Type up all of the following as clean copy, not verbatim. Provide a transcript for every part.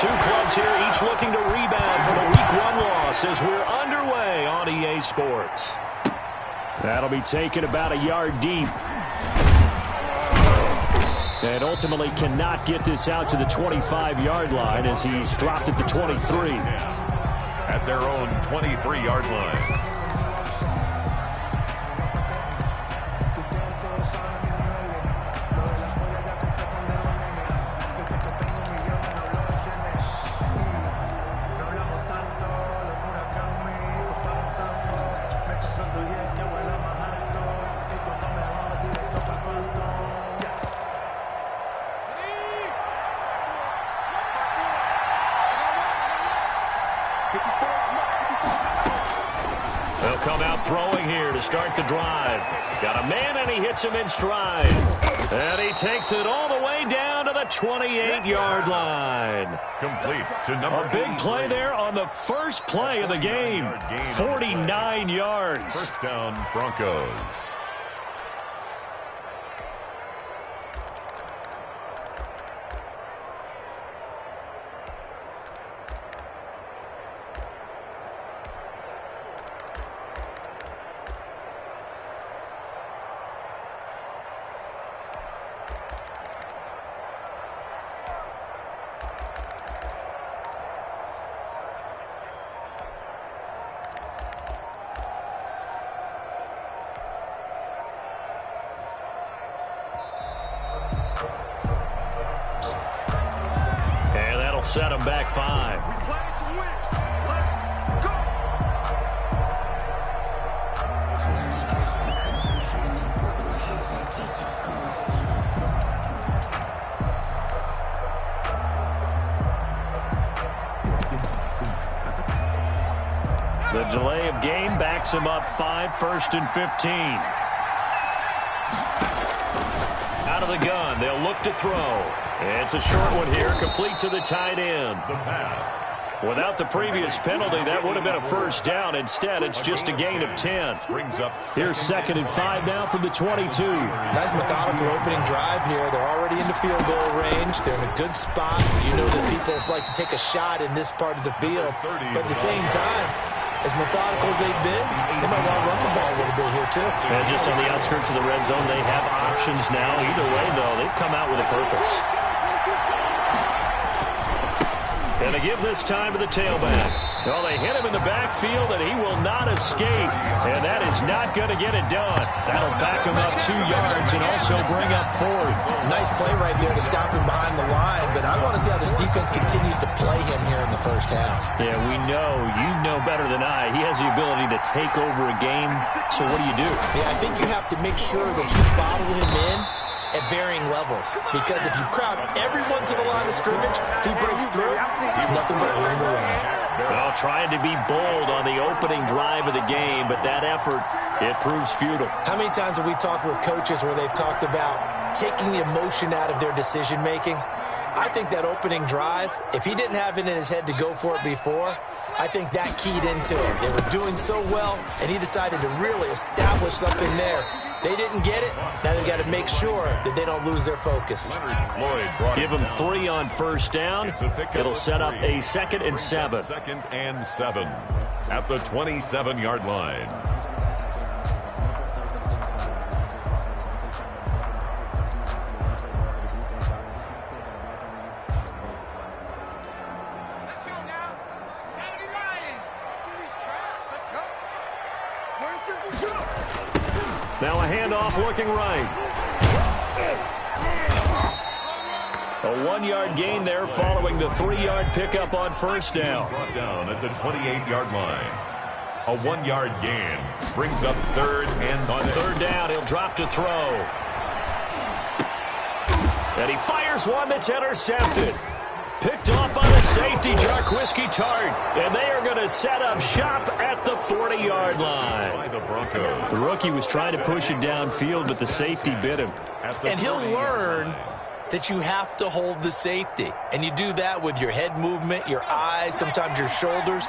two clubs here, each looking to rebound from a Week 1 loss as we're underway on EA Sports. That'll be taken about a yard deep. And ultimately cannot get this out to the 25-yard line as he's dropped at the 23. At their own 23-yard line. They'll come out throwing here to start the drive. Got a man, and he hits him in stride. And he takes it all the way down to the 28-yard line. Complete to number A big play there on the first play of the game. 49 yards. First down, Broncos. Set him back 5. The delay of game backs him up 5, 1st and 15. Out of the gun, they'll look to throw. It's a short one here, complete to the tight end. The pass. Without the previous penalty, that would have been a first down. Instead, it's just a gain of 10. Here's 2nd and 5 now from the 22. Nice methodical opening drive here. They're already into field goal range. They're in a good spot. You know that people like to take a shot in this part of the field. But at the same time, as methodical as they've been, they might want to run the ball a little bit here, too. And just on the outskirts of the red zone, they have options now. Either way, though, they've come out with a purpose. And they give this time to the tailback. Well, they hit him in the backfield, and he will not escape. And that is not going to get it done. That'll back him up 2 yards and also bring up 4th. Nice play right there to stop him behind the line. But I want to see how this defense continues to play him here in the first half. Yeah, we know. You know better than I. He has the ability to take over a game. So what do you do? Yeah, I think you have to make sure that you bottle him in at varying levels, because if you crowd everyone to the line of scrimmage, if he breaks through, there's nothing but room to run. Well, trying to be bold on the opening drive of the game, but that effort, it proves futile. How many times have we talked with coaches where they've talked about taking the emotion out of their decision-making? I think that opening drive, if he didn't have it in his head to go for it before, I think that keyed into it. They were doing so well, and he decided to really establish something there. They didn't get it. Now they've got to make sure that they don't lose their focus. Give him 3 on first down. It'll set up a 2nd and 7. 2nd and 7 at the 27-yard line. Now a handoff looking right. A 1-yard gain there following the 3-yard pickup on first down. Brought down at the 28-yard line. A 1-yard gain brings up 3rd and 6. On 3rd down, he'll drop to throw. And he fires one that's intercepted. Picked off by the safety, Jarquiski Tart. And they are going to set up shop at the 40-yard line. By the Broncos. The rookie was trying to push it downfield, but the safety bit him. And he'll learn that you have to hold the safety. And you do that with your head movement, your eyes, sometimes your shoulders.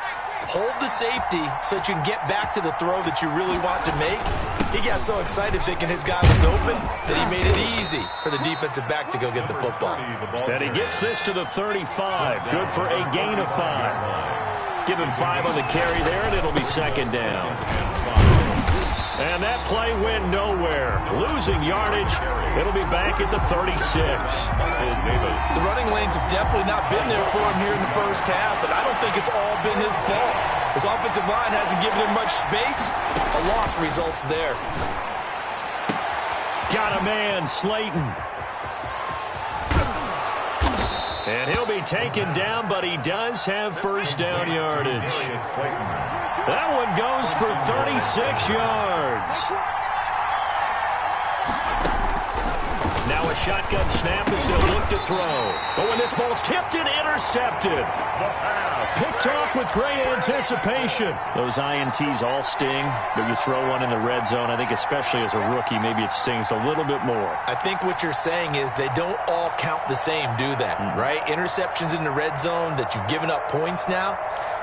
hold the safety so that you can get back to the throw that you really want to make. He got so excited thinking his guy was open that he made it easy for the defensive back to go get the football. And he gets this to the 35. Good for a gain of 5. Give him 5 on the carry there, and it'll be second down. And that play went nowhere. Losing yardage. It'll be back at the 36. The running lanes have definitely not been there for him here in the first half, and I don't think it's all been his fault. His offensive line hasn't given him much space. A loss results there. Got a man, Slayton. And he'll be taken down, but he does have first down yardage. That one goes for 36 yards. Now a shotgun snap as they'll look to throw. But when this ball's tipped and intercepted. Picked off with great anticipation. Those INTs all sting, but you throw one in the red zone, I think especially as a rookie, maybe it stings a little bit more. I think what you're saying is they don't all count the same, do they? Right? Interceptions in the red zone that you've given up points now,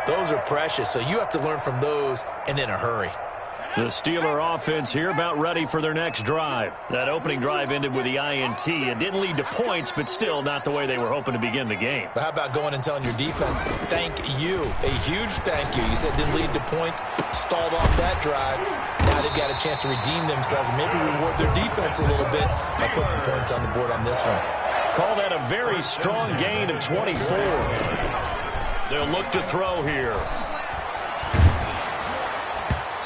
those are precious. So you have to learn from those and in a hurry. The Steeler offense here about ready for their next drive. That opening drive ended with the INT. It didn't lead to points, but still not the way they were hoping to begin the game. But how about going and telling your defense, thank you, a huge thank you. You said it didn't lead to points, stalled off that drive. Now they've got a chance to redeem themselves and maybe reward their defense a little bit by putting some points on the board on this one. Call that a very strong gain of 24. They'll look to throw here.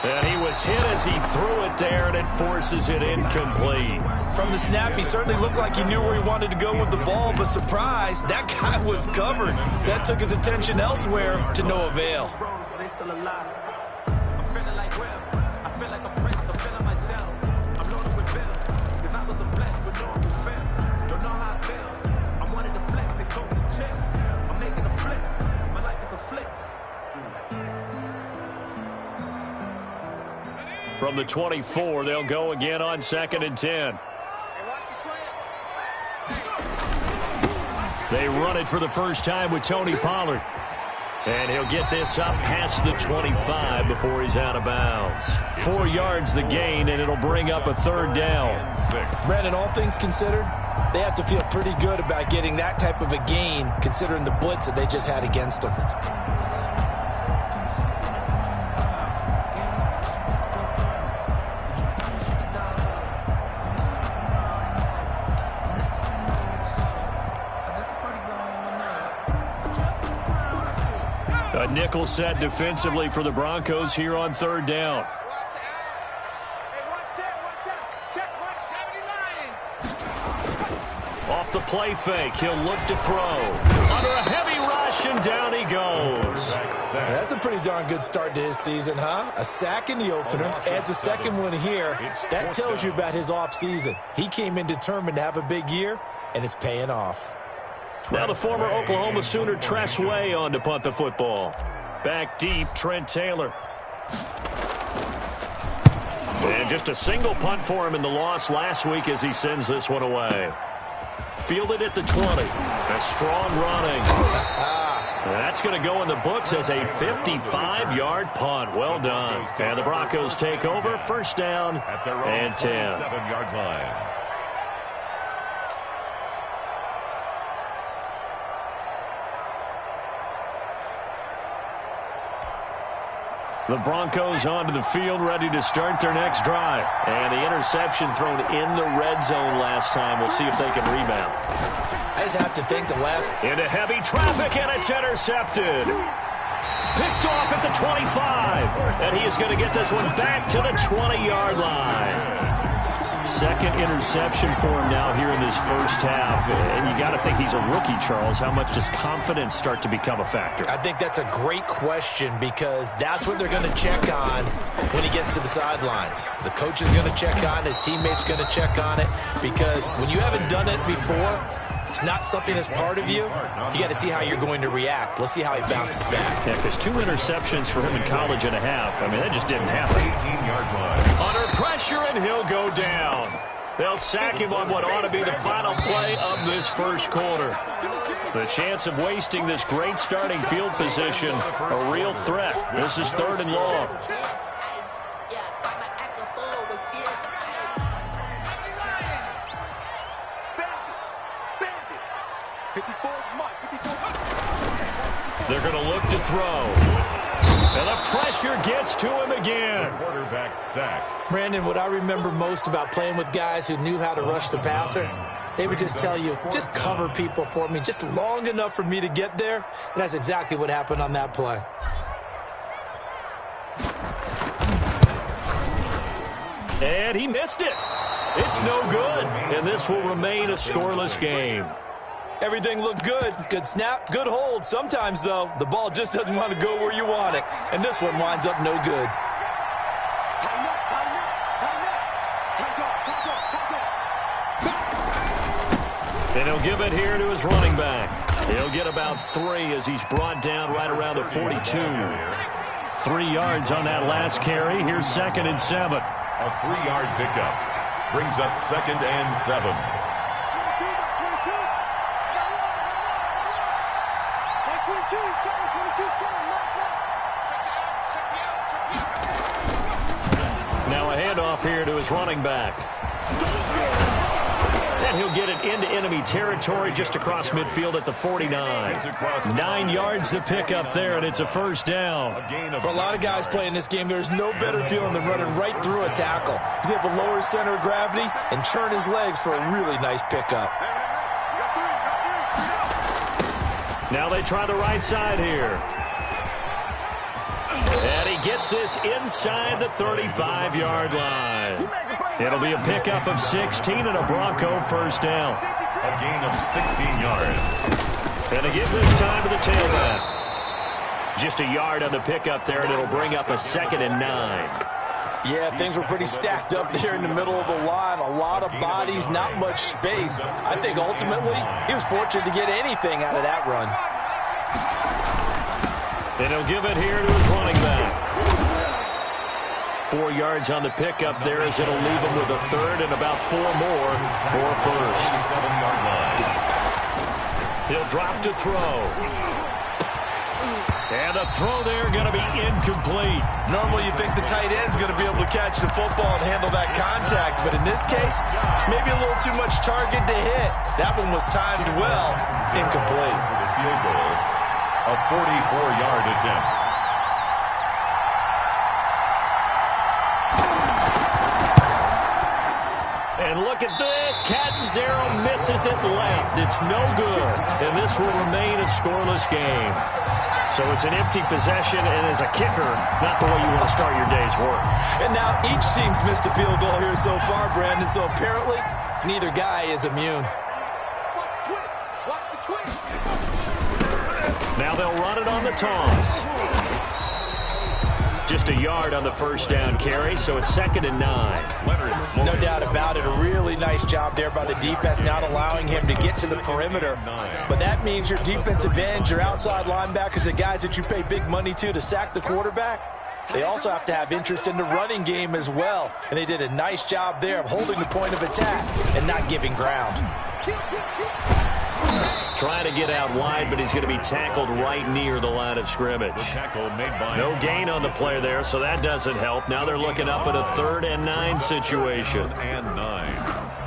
And he was hit as he threw it there, and it forces it incomplete. From the snap, he certainly looked like he knew where he wanted to go with the ball, but surprise, that guy was covered. So that took his attention elsewhere to no avail. From the 24, they'll go again on 2nd and 10. They run it for the first time with Tony Pollard. And he'll get this up past the 25 before he's out of bounds. 4 yards the gain, and it'll bring up a 3rd down. Brandon, all things considered, they have to feel pretty good about getting that type of a gain considering the blitz that they just had against them. A nickel set defensively for the Broncos here on 3rd down. Off the play fake, he'll look to throw. Under a heavy rush, and down he goes. That's a pretty darn good start to his season, huh? A sack in the opener, adds a second one here. That tells you about his offseason. He came in determined to have a big year, and it's paying off. Now the former Oklahoma Sooner Tress Way on to punt the football. Back deep, Trent Taylor. And just a single punt for him in the loss last week as he sends this one away. Fielded at the 20. A strong running. That's going to go in the books as a 55-yard punt. Well done. And the Broncos take over. First down and 10. 7-yard line. The Broncos onto the field, ready to start their next drive. And the interception thrown in the red zone last time. We'll see if they can rebound. I just have to think the last... Into heavy traffic, and it's intercepted. Picked off at the 25. And he is going to get this one back to the 20-yard line. Second interception for him now here in this first half. And you got to think he's a rookie, Charles. How much does confidence start to become a factor? I think that's a great question because that's what they're going to check on when he gets to the sidelines. The coach is going to check on it. His teammates going to check on it because when you haven't done it before, it's not something that's part of you. You got to see how you're going to react. Let's see how he bounces back. Yeah, because 2 interceptions for him in college and a half. I mean, that just didn't happen. 18-yard line. Under pressure, and he'll go down. They'll sack him on what ought to be the final play of this first quarter. The chance of wasting this great starting field position, a real threat. This is 3rd and long. They're going to look to throw. And the pressure gets to him again. Quarterback sack. Brandon, what I remember most about playing with guys who knew how to rush the passer, they would just tell you, just cover people for me, just long enough for me to get there. And that's exactly what happened on that play. And he missed it. It's no good. And this will remain a scoreless game. Everything looked good. Good snap, good hold. Sometimes, though, the ball just doesn't want to go where you want it. And this one winds up no good. And he'll give it here to his running back. He'll get about 3 as he's brought down right around the 42. 3 yards on that last carry. Here's 2nd and 7. A 3-yard pickup brings up 2nd and 7. Now a handoff here to his running back. And he'll get it into enemy territory just across midfield at the 49. 9 yards to pick up there, and it's a first down. For a lot of guys playing this game, there's no better feeling than running right through a tackle. He's able to lower his center of gravity and churn his legs for a really nice pickup. Now they try the right side here. And he gets this inside the 35-yard line. It'll be a pickup of 16 and a Bronco first down. A gain of 16 yards. And to give this time to the tailback. Just a yard on the pickup there, and it'll bring up a 2nd and 9. Yeah, things were pretty stacked up there in the middle of the line. A lot of bodies, not much space. I think ultimately he was fortunate to get anything out of that run. And he'll give it here to his running back. 4 yards on the pickup there as it'll leave him with a 3rd and about 4 more for a first. 7-yard line. He'll drop to throw. And the throw there going to be incomplete. Normally you think the tight end's going to be able to catch the football and handle that contact, but in this case, maybe a little too much target to hit. That one was timed well. Incomplete. For the field goal, a 44-yard attempt. And look at this. Catanzaro misses it left. It's no good. And this will remain a scoreless game. So it's an empty possession, and as a kicker, not the way you want to start your day's work. And now each team's missed a field goal here so far, Brandon, so apparently neither guy is immune. Now they'll run it on the toss. Just a yard on the first down carry, so it's 2nd and 9. No doubt about it. A really nice job there by the defense, not allowing him to get to the perimeter. But that means your defensive ends, your outside linebackers, the guys that you pay big money to sack the quarterback, they also have to have interest in the running game as well. And they did a nice job there of holding the point of attack and not giving ground. Trying to get out wide, but he's going to be tackled right near the line of scrimmage. No gain on the play there, so that doesn't help. Now they're looking up at a 3rd and 9 situation. 3rd and 9.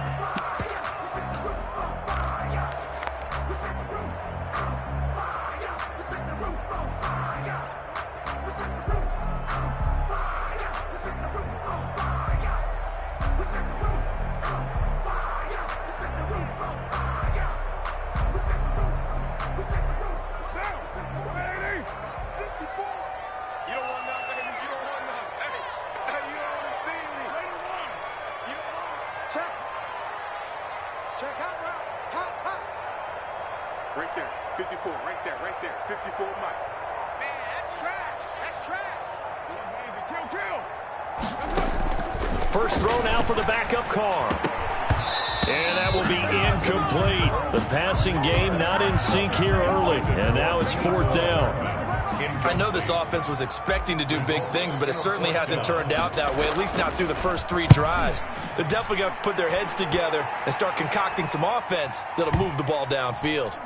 Right there, 54, right there, 54 Mike. Man, that's trash, Kill. First throw now for the backup car. And that will be incomplete. The passing game not in sync here early, and now it's 4th down. I know this offense was expecting to do big things, but it certainly hasn't turned out that way, at least not through the first 3 drives. They're definitely going to have to put their heads together and start concocting some offense that'll move the ball downfield.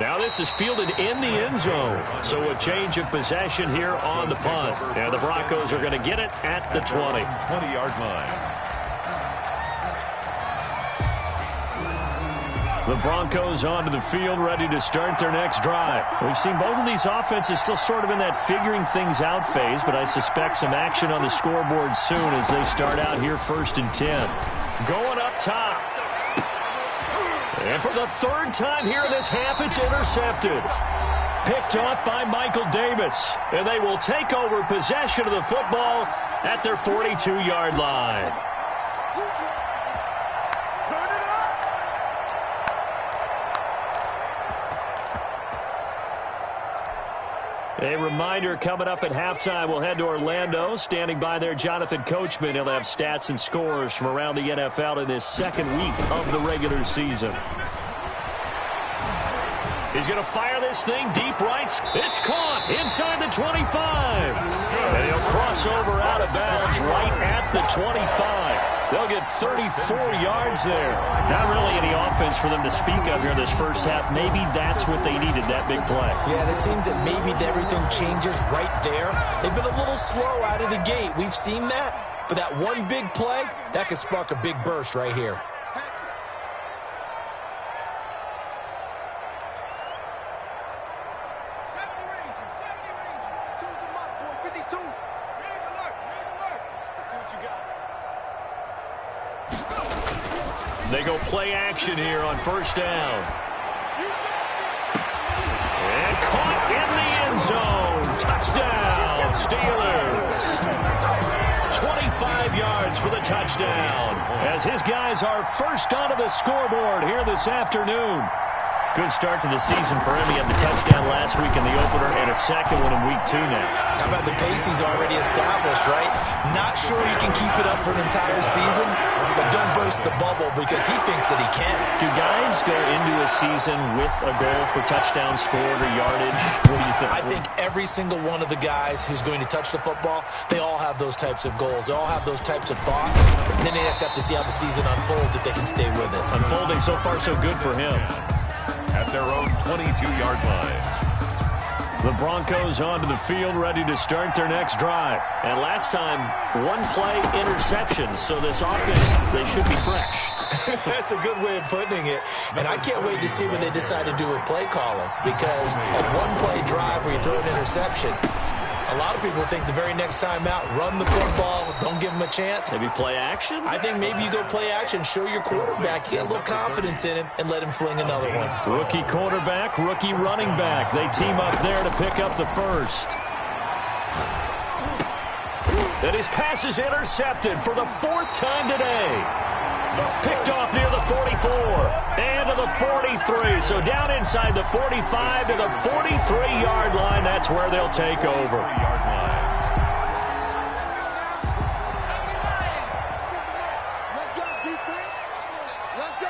Now this is fielded in the end zone. So a change of possession here on the punt. And the Broncos are going to get it at the 20. 20-yard line. The Broncos onto the field, ready to start their next drive. We've seen both of these offenses still sort of in that figuring things out phase, but I suspect some action on the scoreboard soon as they start out here 1st and 10. Going up top. And for the 3rd time here in this half, it's intercepted. Picked off by Michael Davis. And they will take over possession of the football at their 42-yard line. A reminder, coming up at halftime, we'll head to Orlando. Standing by there, Jonathan Coachman. He'll have stats and scores from around the NFL in this 2nd week of the regular season. He's going to fire this thing deep right. It's caught inside the 25. And he'll cross over out of bounds right at the 25. They'll get 34 yards there. Not really any offense for them to speak of here this first half. Maybe that's what they needed, that big play. Yeah, and it seems that maybe everything changes right there. They've been a little slow out of the gate. We've seen that. But that one big play, that could spark a big burst right here. They go play action here on 1st down. And caught in the end zone. Touchdown, Steelers. 25 yards for the touchdown as his guys are first onto the scoreboard here this afternoon. Good start to the season for him. He had the touchdown last week in the opener and a 2nd one in week 2 now. How about the pace he's already established, right? Not sure he can keep it up for an entire season, but don't burst the bubble because he thinks that he can. Do guys go into a season with a goal for touchdown scored or yardage? What do you think? I think every single one of the guys who's going to touch the football, they all have those types of goals. They all have those types of thoughts. And then they just have to see how the season unfolds if they can stay with it. Unfolding so far so good for him. At their own 22-yard line. The Broncos onto the field, ready to start their next drive. And last time, 1-play interception. So this offense, they should be fresh. That's a good way of putting it. And I can't wait to see what they decide to do with play calling. Because a 1-play drive where you throw an interception, a lot of people think the very next time out, run the football, don't give them a chance. Maybe play action? I think maybe you go play action, show your quarterback, get a little confidence in him, and let him fling another one. Rookie quarterback, rookie running back. They team up there to pick up the first. And his pass is intercepted for the 4th time today. Picked off near the 44 and to the 43. So down inside the 45 to the 43-yard line. That's where they'll take over. Let's go, defense. Let's go.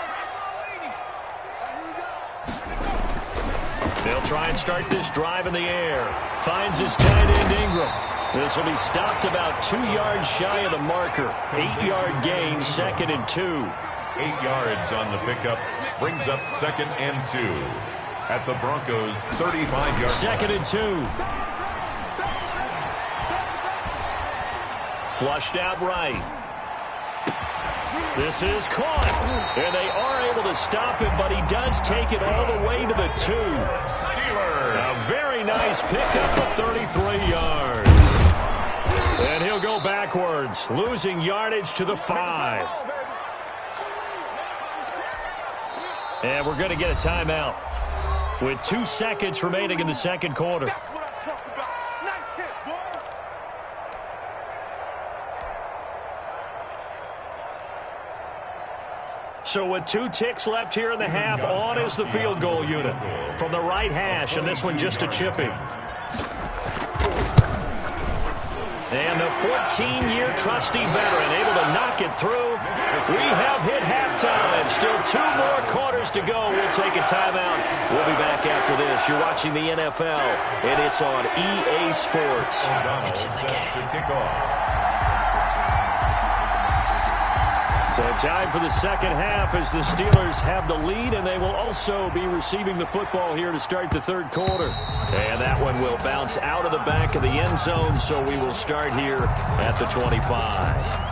They'll try and start this drive in the air. Finds his tight end Ingram. This will be stopped about 2 yards shy of the marker. 8-yard gain, 2nd and 2. 8 yards on the pickup brings up 2nd and 2 at the Broncos' 35-yard 2nd and 2. Flushed out right. This is caught. And they are able to stop him, but he does take it all the way to the 2. Steelers. A very nice pickup of 33 yards. And he'll go backwards, losing yardage to the 5. And we're going to get a timeout with 2 seconds remaining in the 2nd quarter. That's what I'm talking about. Nice hit, boy. So with 2 ticks left here in the half, on is the field goal unit from the right hash, and this one just a chipping. And the 14-year trusty veteran able to knock it through. We have hit halftime. Still 2 more quarters to go. We'll take a timeout. We'll be back after this. You're watching the NFL, and it's on EA Sports. It's in the game. So time for the second half as the Steelers have the lead, and they will also be receiving the football here to start the third quarter. And that one will bounce out of the back of the end zone, so we will start here at the 25.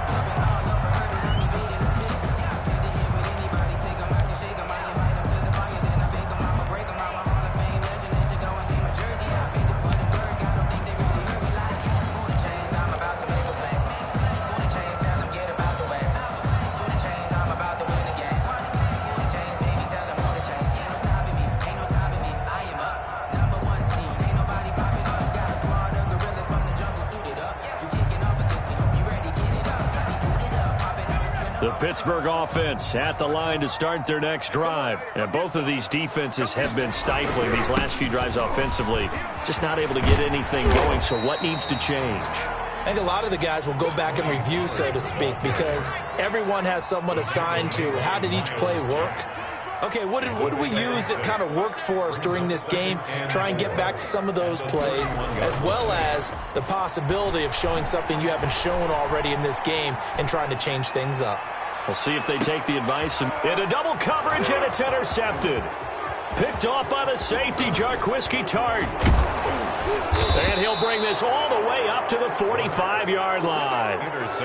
Pittsburgh offense at the line to start their next drive. And both of these defenses have been stifling these last few drives offensively. Just not able to get anything going, so what needs to change? I think a lot of the guys will go back and review, so to speak, because everyone has someone assigned to how did each play work. Okay, what did we use that kind of worked for us during this game? Try and get back to some of those plays, as well as the possibility of showing something you haven't shown already in this game and trying to change things up. We'll see if they take the advice. Into double coverage, and it's intercepted. Picked off by the safety, Jarquiski Tart. And he'll bring this all the way up to the 45-yard line.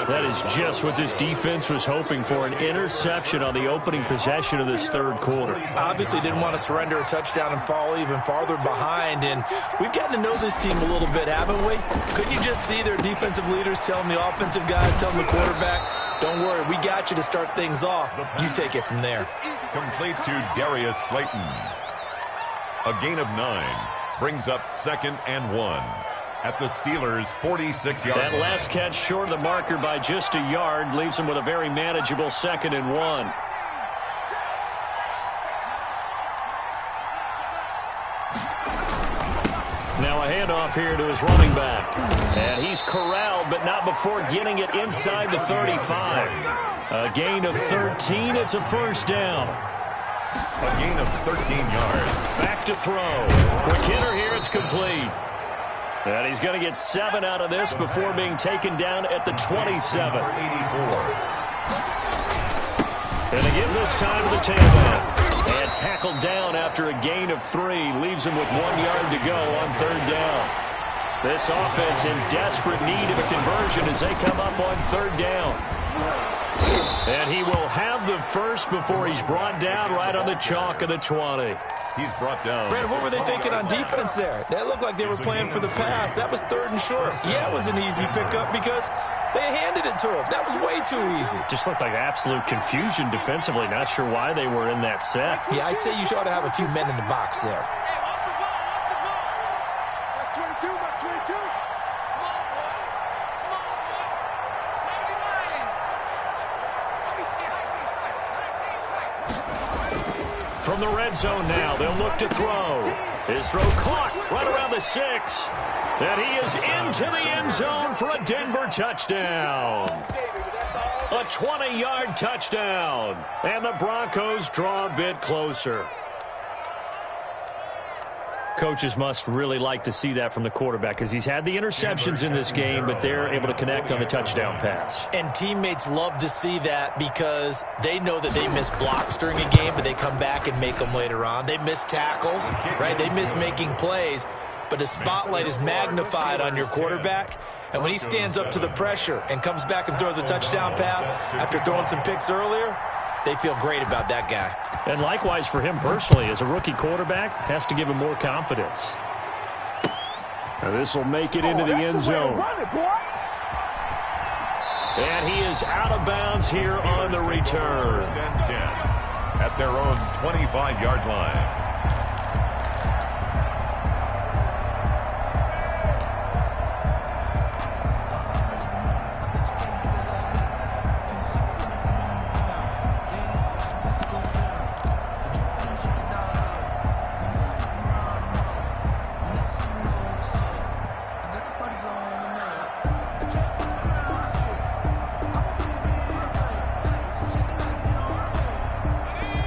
That is just what this defense was hoping for, an interception on the opening possession of this third quarter. Obviously didn't want to surrender a touchdown and fall even farther behind, and we've gotten to know this team a little bit, haven't we? Couldn't you just see their defensive leaders telling the offensive guys, telling the quarterback, don't worry, we got you to start things off. You take it from there. Complete to Darius Slayton. A gain of 9 brings up 2nd and 1 at the Steelers' 46-yard line. That last catch short of the marker by just a yard leaves them with a very manageable 2nd and 1. Now a handoff here to his running back. And he's corralled, but not before getting it inside the 35. A gain of 13. It's a first down. A gain of 13 yards. Back to throw. Quick hitter here. It's complete. And he's going to get 7 out of this before being taken down at the 27. 84. And they give this time to the tailback. And tackled down after a gain of 3. Leaves him with 1 yard to go on third down. This offense in desperate need of a conversion as they come up on third down. And he will have the first before he's brought down right on the chalk of the 20. He's brought down. Brandon, what were they thinking on defense there? That looked like they were playing for the pass. That was 3rd and short. Yeah, it was an easy pickup because they handed it to him. That was way too easy. Just looked like absolute confusion defensively. Not sure why they were in that set. Yeah, I'd say you ought to have a few men in the box there. From the red zone now, they'll look to throw. His throw caught right around the 6. And he is into the end zone for a Denver touchdown. A 20-yard touchdown. And the Broncos draw a bit closer. Coaches must really like to see that from the quarterback because he's had the interceptions in this game, but they're able to connect on the touchdown pass. And teammates love to see that because they know that they miss blocks during a game, but they come back and make them later on. They miss tackles, right? They miss making plays, but the spotlight is magnified on your quarterback. And when he stands up to the pressure and comes back and throws a touchdown pass after throwing some picks earlier, they feel great about that guy. And likewise for him personally, as a rookie quarterback, has to give him more confidence. Now this will make it into the end zone. And he is out of bounds here on the return. At their own 25-yard line.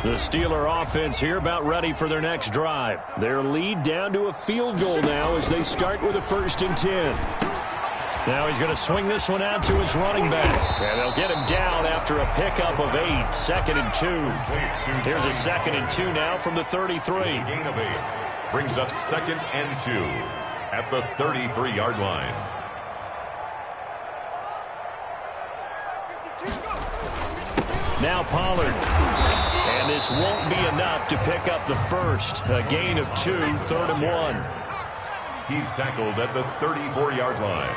The Steeler offense here about ready for their next drive. Their lead down to a field goal now as they start with a 1st and 10. Now he's going to swing this one out to his running back. And they'll get him down after a pickup of 8. 2nd and 2. Here's a 2nd and 2 now from the 33. Gain of 8 brings up 2nd and 2 at the 33-yard line. Now Pollard. And this won't be enough to pick up the first. A gain of 2, 3rd and 1. He's tackled at the 34-yard line.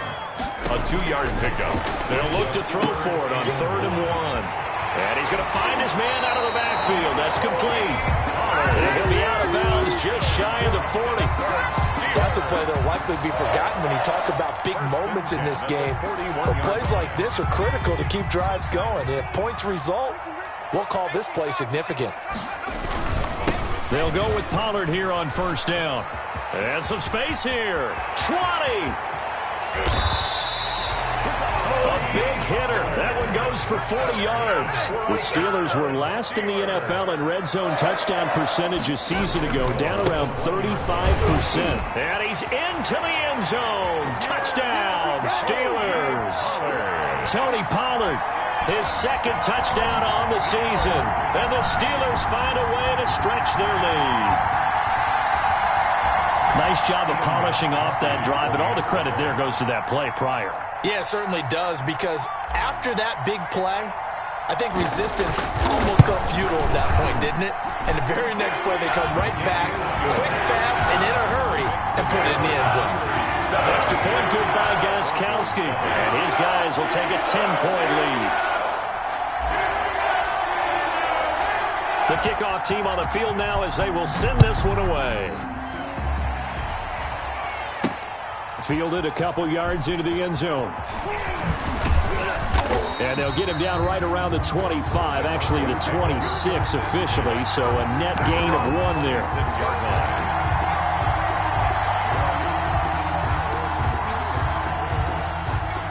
A 2-yard pickup. They'll look to throw for it on 3rd and 1. And he's going to find his man out of the backfield. That's complete. And he'll be out of bounds just shy of the 40. That's a play that will likely be forgotten when you talk about big moments in this game. But plays like this are critical to keep drives going. And if points result, we'll call this play significant. They'll go with Pollard here on 1st down. And some space here. 20. A big hitter. That one goes for 40 yards. The Steelers were last in the NFL in red zone touchdown percentage a season ago, down around 35%. And he's into the end zone. Touchdown, Steelers. Tony Pollard, his 2nd touchdown on the season. And the Steelers find a way to stretch their lead. Nice job of polishing off that drive, and all the credit there goes to that play prior. Yeah, it certainly does, because after that big play, I think resistance almost felt futile at that point, didn't it? And the very next play, they come right back, quick, fast, and in a hurry, and put it in the end zone. Extra point good by Gostkowski, and his guys will take a 10-point lead. The kickoff team on the field now as they will send this one away. Fielded a couple yards into the end zone. And they'll get him down right around the 25, actually the 26 officially, so a net gain of 1 there. 6-yard line.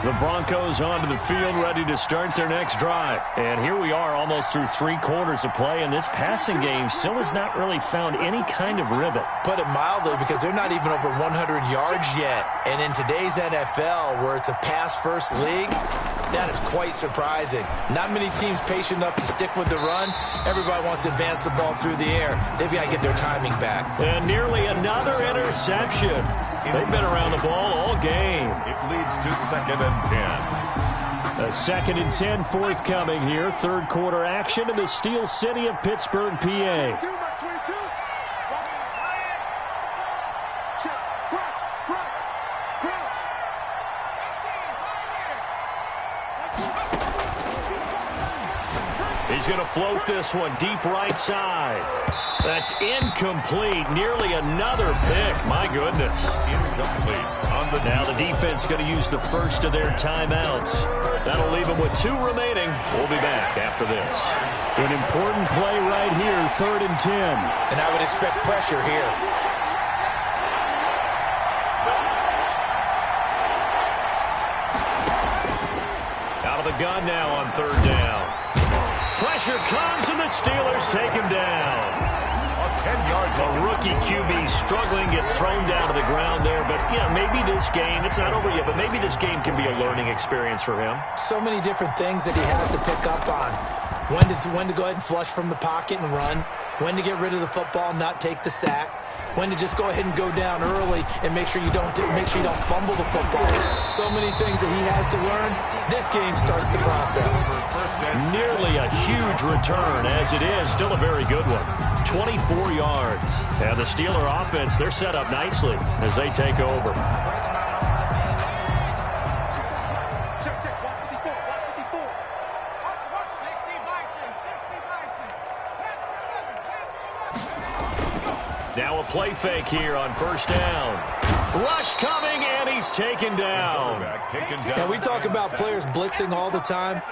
The Broncos onto the field, ready to start their next drive. And here we are almost through 3 quarters of play, and this passing game still has not really found any kind of rhythm. Put it mildly, because they're not even over 100 yards yet. And in today's NFL, where it's a pass-first league, that is quite surprising. Not many teams patient enough to stick with the run. Everybody wants to advance the ball through the air. They've got to get their timing back. And nearly another interception. They've been around the ball all game. It leads to 2nd and 10. A 2nd and 10 forthcoming here. 3rd quarter action in the Steel City of Pittsburgh, PA. He's going to float this one deep right side. That's incomplete. Nearly another pick. My goodness. Incomplete. Now the defense going to use the first of their timeouts. That'll leave them with 2 remaining. We'll be back after this. An important play right here, 3rd and 10. And I would expect pressure here. Out of the gun now on 3rd down. Pressure comes, and the Steelers take him down. 10 yards. A rookie QB struggling, gets thrown down to the ground there. But, you know, maybe this game, it's not over yet, but maybe this game can be a learning experience for him. So many different things that he has to pick up on. When to go ahead and flush from the pocket and run. When to get rid of the football, not take the sack. When to just go ahead and go down early and make sure you don't fumble the football. So many things that he has to learn. This game starts the process. Nearly a huge return, as it is. Still a very good one. 24 yards. And the Steeler offense, they're set up nicely as they take over. Now a play fake here on 1st down. Rush coming, and he's taken down. And we talk about players blitzing all the time.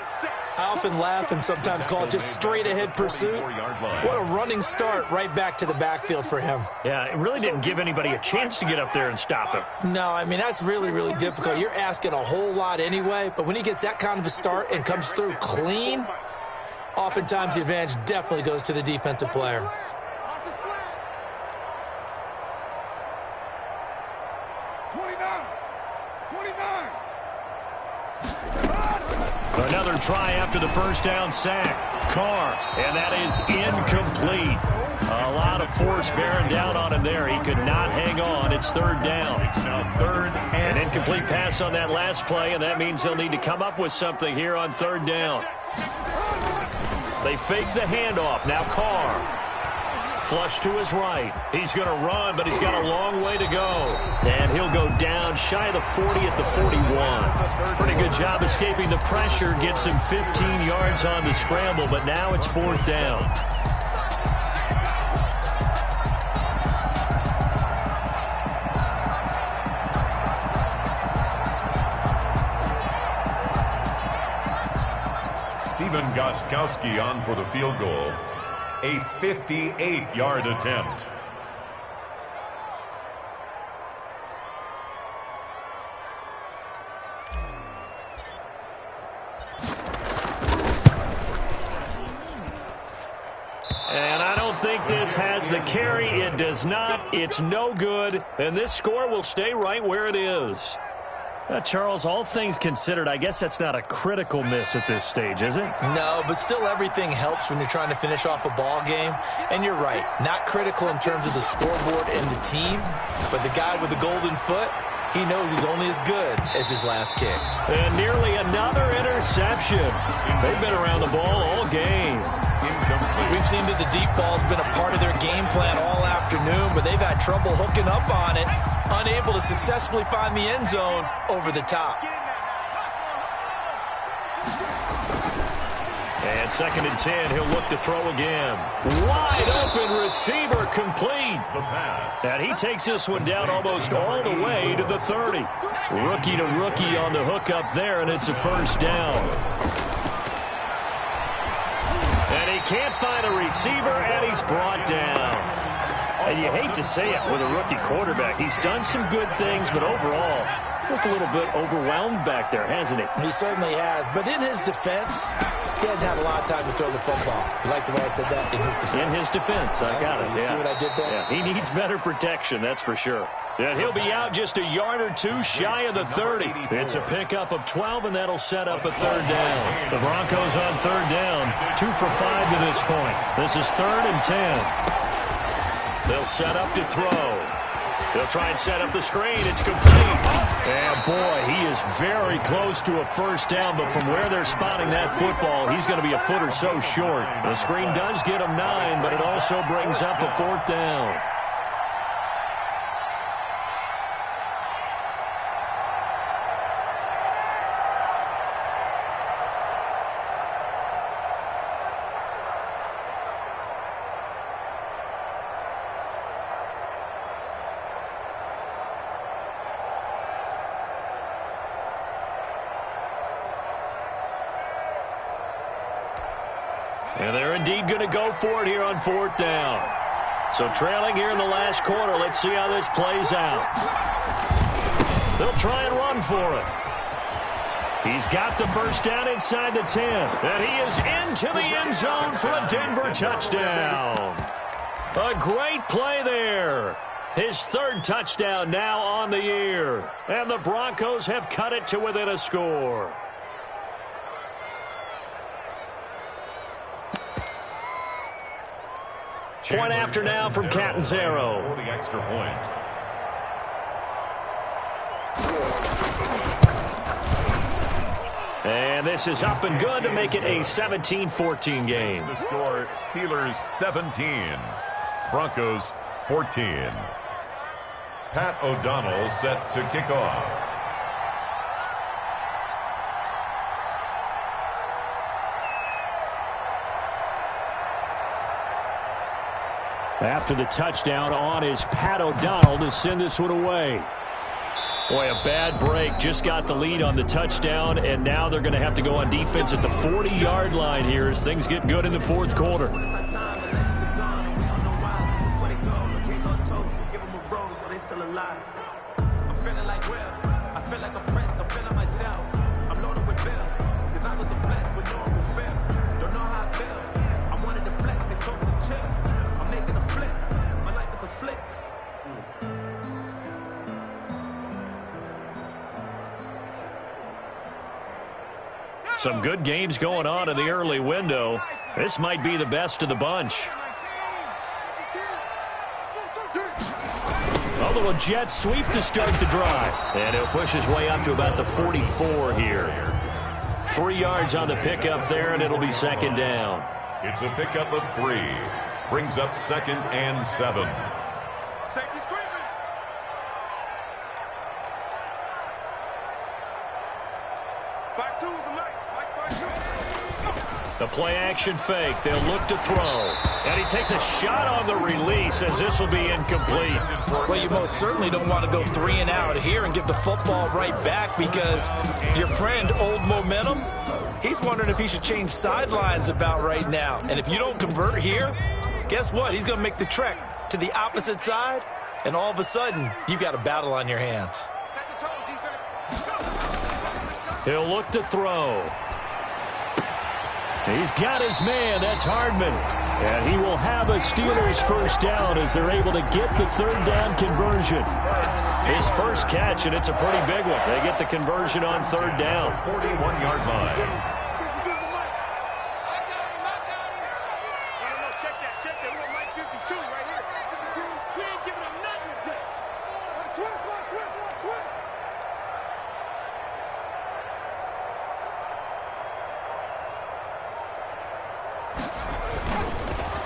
I often laugh and sometimes call it just straight-ahead pursuit. What a running start right back to the backfield for him. Yeah, it really didn't give anybody a chance to get up there and stop him. No, I mean, that's really, really difficult. You're asking a whole lot anyway, but when he gets that kind of a start and comes through clean, oftentimes the advantage definitely goes to the defensive player. Another try after the first down sack. Carr, and that is incomplete. A lot of force bearing down on him there. He could not hang on. It's third down. It's now third and An incomplete pass on that last play, and that means they'll need to come up with something here on third down. They fake the handoff. Now Carr. Flush to his right. He's going to run, but he's got a long way to go. And he'll go down shy of the 40 at the 41. Pretty good job escaping the pressure. Gets him 15 yards on the scramble, but now it's fourth down. Steven Gostkowski on for the field goal. A 58-yard attempt. And I don't think this has the carry. It does not. It's no good. And this score will stay right where it is. Charles, all things considered, I guess that's not a critical miss at this stage, is it? No, but still everything helps when you're trying to finish off a ball game. And you're right, not critical in terms of the scoreboard and the team, but the guy with the golden foot, he knows he's only as good as his last kick. And nearly another interception. They've been around the ball all game. We've seen that the deep ball's been a part of their game plan all afternoon, but they've had trouble hooking up on it, unable to successfully find the end zone over the top. And second and 10, he'll look to throw again. Wide open receiver complete. The pass. And he takes this one down almost all the way to the 30. Rookie to rookie on the hook up there, and it's a first down. And he can't find a receiver, and he's brought down. And you hate to say it with a rookie quarterback. He's done some good things, but overall, looked a little bit overwhelmed back there, hasn't he? He certainly has. But in his defense, he hasn't had a lot of time to throw the football. You like the way I said that? In his defense. In his defense. I got it. You see what I did there? Yeah, he needs better protection, that's for sure. And he'll be out just a yard or two shy of the 30. It's a pickup of 12, and that'll set up a third down. The Broncos on third down, 2 for 5 to this point. This is third and 10. They'll set up to throw. They'll try and set up the screen. It's complete. And, boy, he is very close to a first down, but from where they're spotting that football, he's going to be a foot or so short. The screen does get him 9, but it also brings up a fourth down. And they're indeed going to go for it here on fourth down. So trailing here in the last quarter, let's see how this plays out. They'll try and run for it. He's got the first down inside the 10. And he is into the end zone for a Denver touchdown. A great play there. His third touchdown now on the year. And the Broncos have cut it to within a score. Point after now from Catanzaro. For the extra point. And this is up and good to make it a 17-14 game. The score, Steelers 17, Broncos 14. Pat O'Donnell set to kick off. After the touchdown on is Pat O'Donnell to send this one away. Boy, a bad break. Just got the lead on the touchdown, and now they're going to have to go on defense at the 40-yard line here as things get good in the fourth quarter. Some good games going on in the early window. This might be the best of the bunch. A little jet sweep to start the drive. And he'll push his way up to about the 44 here. 3 yards on the pickup there, and it'll be second down. It's a pickup of 3. Brings up 2nd and 7. Safety screaming. Back two is the mic. Back two. The play action fake. They'll look to throw. And he takes a shot on the release as this will be incomplete. Well, you most certainly don't want to go 3 and out here and give the football right back because your friend, Old Momentum, he's wondering if he should change sidelines about right now. And if you don't convert here, guess what? He's going to make the trek to the opposite side, and all of a sudden, you've got a battle on your hands. Set the tone, defense. He'll look to throw. He's got his man. That's Hardman. And he will have a Steelers first down as they're able to get the third down conversion. His first catch, and it's a pretty big one. They get the conversion on third down. 41-yard line. Check that. We got Mike 52 right here. We ain't giving him nothing to take. Switch.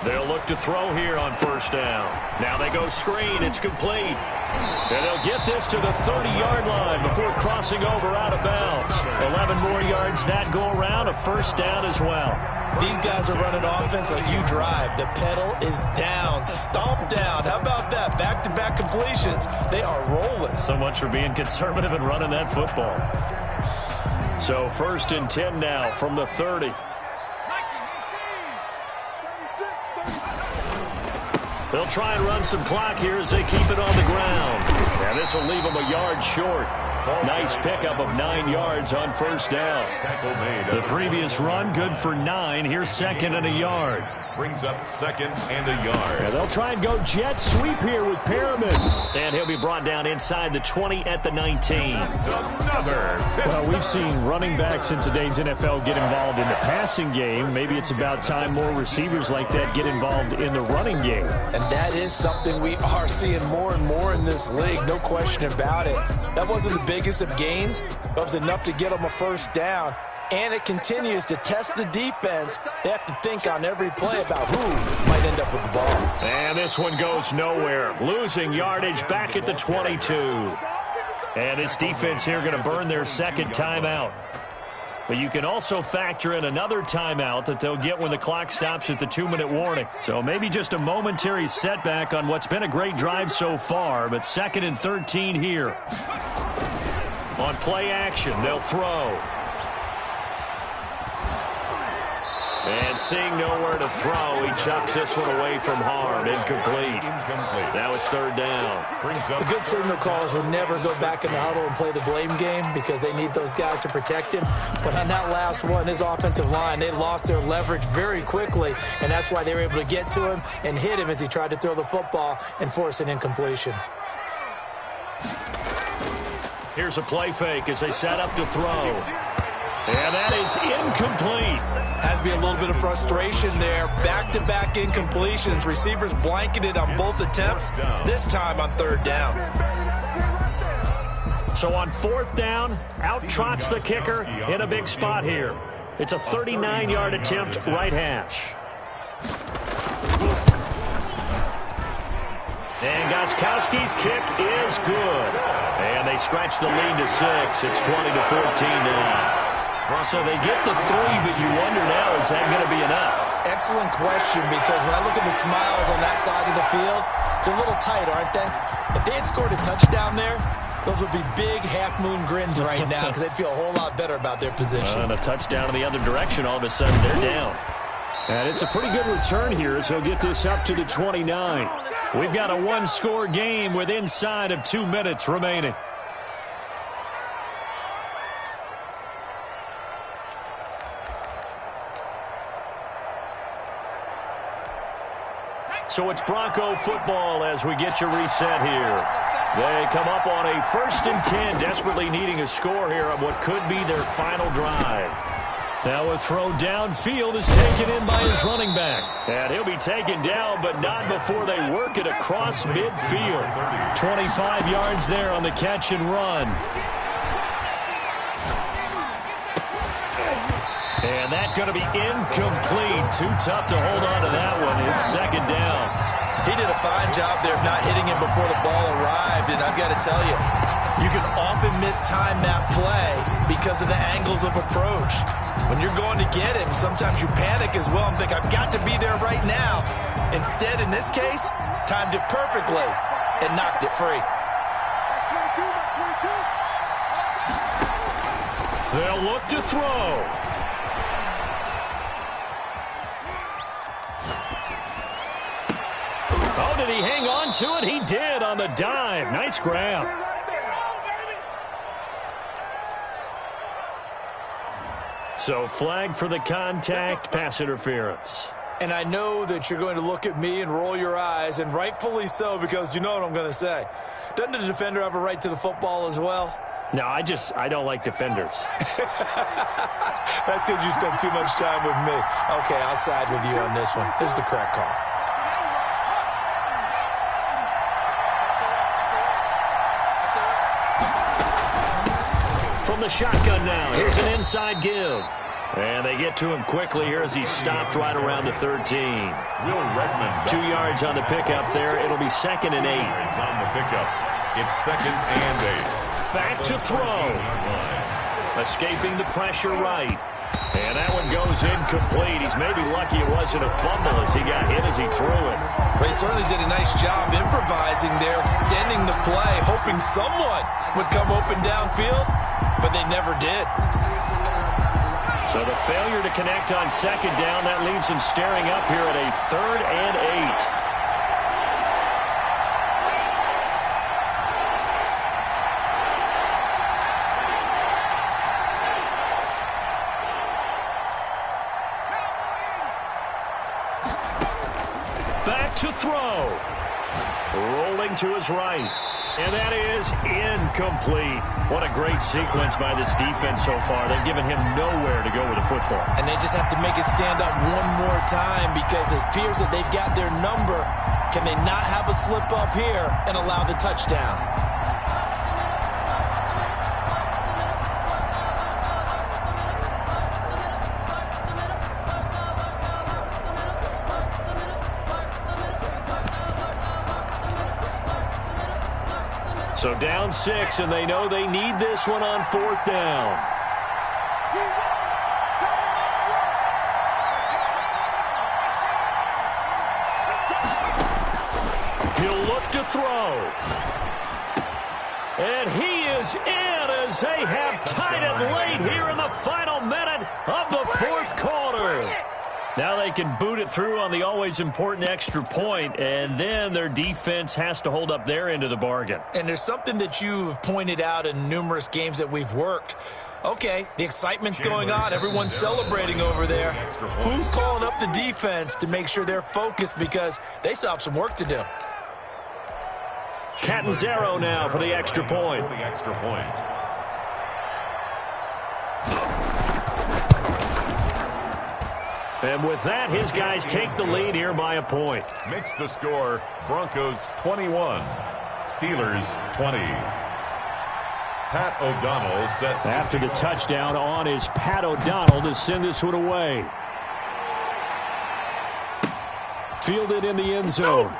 They'll look to throw here on first down. Now they go screen. It's complete. And they'll get this to the 30-yard line before crossing over out of bounds. 11 more yards that go around. A first down as well. These guys are running offense like you drive. The pedal is down, stomp down. How about that? Back-to-back completions. They are rolling. So much for being conservative and running that football. So 1st and 10 now from the 30. They'll try and run some clock here as they keep it on the ground. And this will leave them a yard short. Nice pickup of 9 yards on first down. The previous run, good for 9. Here's 2nd and a yard. Brings up 2nd and a yard. And they'll try and go jet sweep here with Perriman. And he'll be brought down inside the 20 at the 19. Well, we've seen running backs in today's NFL get involved in the passing game. Maybe it's about time more receivers like that get involved in the running game. And that is something we are seeing more and more in this league, no question about it. That wasn't the biggest of gains, but it was enough to get them a first down. And it continues to test the defense. They have to think on every play about who might end up with the ball. And this one goes nowhere. Losing yardage back at the 22. And this defense here going to burn their second timeout. But you can also factor in another timeout that they'll get when the clock stops at the 2-minute warning. So maybe just a momentary setback on what's been a great drive so far, but 2nd and 13 here. On play action, they'll throw. And seeing nowhere to throw, he chucks this one away from harm. Incomplete. Now it's third down. The good signal callers will never go back in the huddle and play the blame game because they need those guys to protect him. But on that last one, his offensive line, they lost their leverage very quickly, and that's why they were able to get to him and hit him as he tried to throw the football and force an incompletion. Here's a play fake as they set up to throw. And that is incomplete. Has to be a little bit of frustration there. Back-to-back incompletions. Receivers blanketed on both attempts, this time on third down. So on fourth down, out trots the kicker in a big spot here. It's a 39-yard attempt, right hash. And Gostkowski's kick is good. And they stretch the lead to 6. It's 20-14 now. So they get the 3, but you wonder now, is that going to be enough? Excellent question, because when I look at the smiles on that side of the field, they're a little tight, aren't they? If they had scored a touchdown there, those would be big half-moon grins right now because they'd feel a whole lot better about their position. And a touchdown in the other direction, all of a sudden they're down. And it's a pretty good return here, so he'll get this up to the 29. We've got a one-score game with inside of 2 minutes remaining. So it's Bronco football as we get you reset here. They come up on a 1st and 10, desperately needing a score here on what could be their final drive. Now a throw downfield is taken in by his running back. And he'll be taken down, but not before they work it across midfield. 25 yards there on the catch and run. And that's going to be incomplete. Too tough to hold on to that one. It's second down. He did a fine job there of not hitting him before the ball arrived, and I've got to tell you, you can often mistime that play because of the angles of approach. When you're going to get him, sometimes you panic as well and think, I've got to be there right now. Instead, in this case, timed it perfectly and knocked it free. They'll look to throw. Oh, did he hang on to it? He did on the dive. Nice grab. So flag for the contact, pass interference. And I know that you're going to look at me and roll your eyes, and rightfully so, because you know what I'm going to say. Doesn't the defender have a right to the football as well? No, I don't like defenders. That's because you spent too much time with me. Okay, I'll side with you on this one. This is the correct call. From the shotgun now, here's an inside give. And they get to him quickly here as he's stopped right around the 13. 2 yards on the pickup there. It'll be 2nd and 8. On the pickup, it's 2nd and 8. Back to throw. Escaping the pressure right. And that one goes incomplete. He's maybe lucky it wasn't a fumble as he got hit as he threw it. But he certainly did a nice job improvising there, extending the play, hoping someone would come open downfield, but they never did. So the failure to connect on 2nd down, that leaves him staring up here at a 3rd and 8. To throw. Rolling to his right. And that is incomplete. What a great sequence by this defense so far. They've given him nowhere to go with the football. And they just have to make it stand up one more time because it appears that they've got their number. Can they not have a slip up here and allow the touchdown? So down 6, and they know they need this one on 4th down. He'll look to throw. And he is in as they have tied it late here in the final minute of the 4th quarter. Now they can boot it through on the always important extra point, and then their defense has to hold up their end of the bargain. And there's something that you've pointed out in numerous games that we've worked. Okay, the excitement's going on. Everyone's celebrating over there. Who's calling up the defense to make sure they're focused because they still have some work to do? Catanzaro now for the extra point. And with that, his guys take the lead here by a point. Makes the score Broncos 21, Steelers 20. Pat O'Donnell set. After the touchdown on is Pat O'Donnell to send this one away. Fielded in the end zone.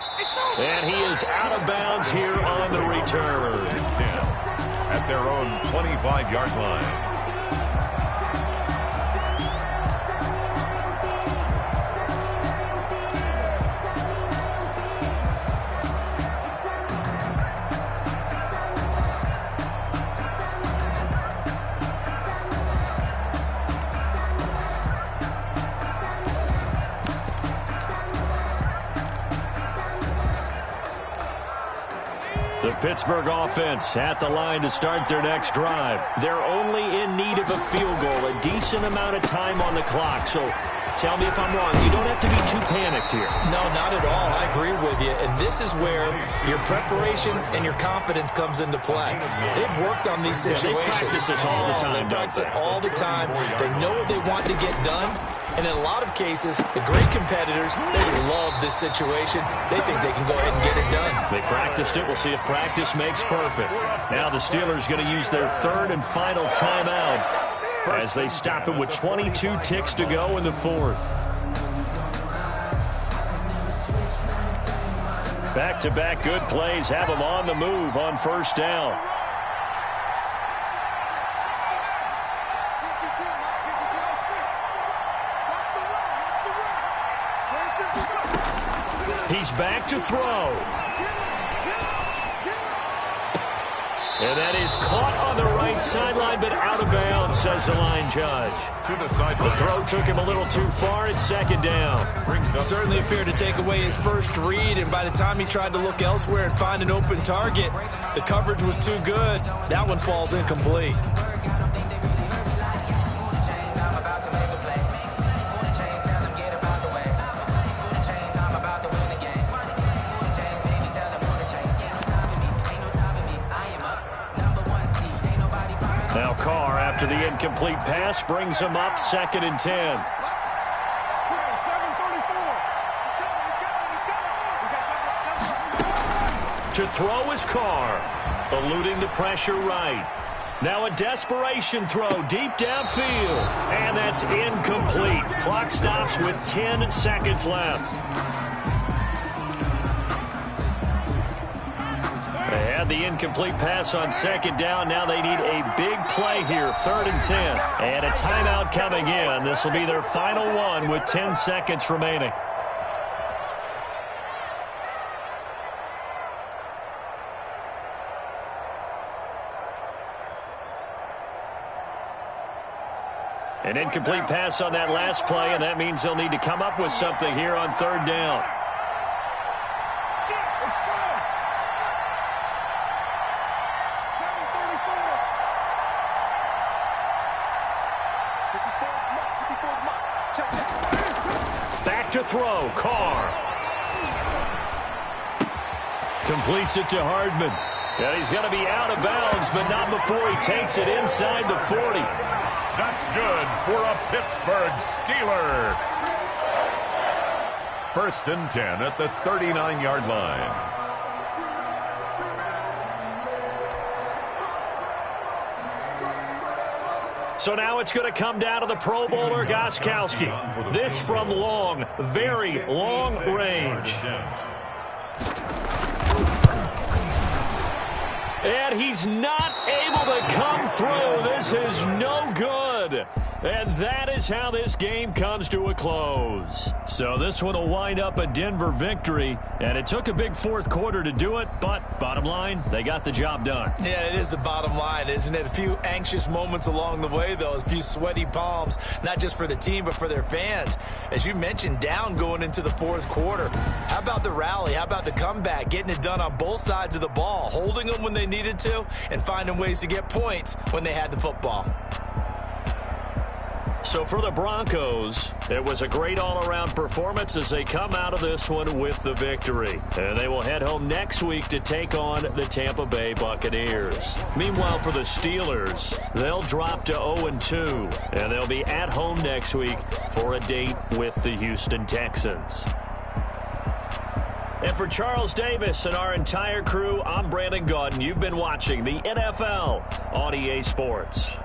And he is out of bounds here on the return. 10 at their own 25-yard line. The Pittsburgh offense at the line to start their next drive. They're only in need of a field goal, a decent amount of time on the clock. So Tell me if I'm wrong. You don't have to be too panicked here. No, not at all. I agree with you. And this is where your preparation and your confidence comes into play. They've worked on these situations. Yeah, they practice this all the time. They practice it all the time. They know what they want to get done. And in a lot of cases, the great competitors, they love this situation. They think they can go ahead and get it done. They practiced it. We'll see if practice makes perfect. Now the Steelers going to use their third and final timeout as they stop it with 22 ticks to go in the fourth. Back-to-back good plays have them on the move on first down. He's back to throw. And that is caught on the right sideline, but out of bounds, says the line judge. The throw took him a little too far. It's second down. Certainly appeared to take away his first read, and by the time he tried to look elsewhere and find an open target, the coverage was too good. That one falls incomplete. Now Carr, after the incomplete pass, brings him up 2nd and 10. To throw is Carr, eluding the pressure right. Now a desperation throw deep downfield, and that's incomplete. Clock stops with 10 seconds left. They had the incomplete pass on second down. Now they need a big play here, 3rd and 10. And a timeout coming in. This will be their final one with 10 seconds remaining. An incomplete pass on that last play, and that means they'll need to come up with something here on 3rd down. Back to throw, Carr. Completes it to Hardman. And he's going to be out of bounds, but not before he takes it inside the 40. That's good for a Pittsburgh Steeler. 1st and 10 at the 39-yard line. So now it's going to come down to the Pro Bowler, Gostkowski. This from long, very long range. And he's not able to come through. This is no good. And that is how this game comes to a close. So this one will wind up a Denver victory. And it took a big 4th quarter to do it. But bottom line, they got the job done. Yeah, it is the bottom line, isn't it? A few anxious moments along the way, though. A few sweaty palms, not just for the team, but for their fans. As you mentioned, down going into the 4th quarter. How about the rally? How about the comeback? Getting it done on both sides of the ball. Holding them when they needed to and finding ways to get points when they had the football. So for the Broncos, it was a great all-around performance as they come out of this one with the victory. And they will head home next week to take on the Tampa Bay Buccaneers. Meanwhile, for the Steelers, they'll drop to 0-2, and they'll be at home next week for a date with the Houston Texans. And for Charles Davis and our entire crew, I'm Brandon Gaudin. You've been watching the NFL on EA Sports.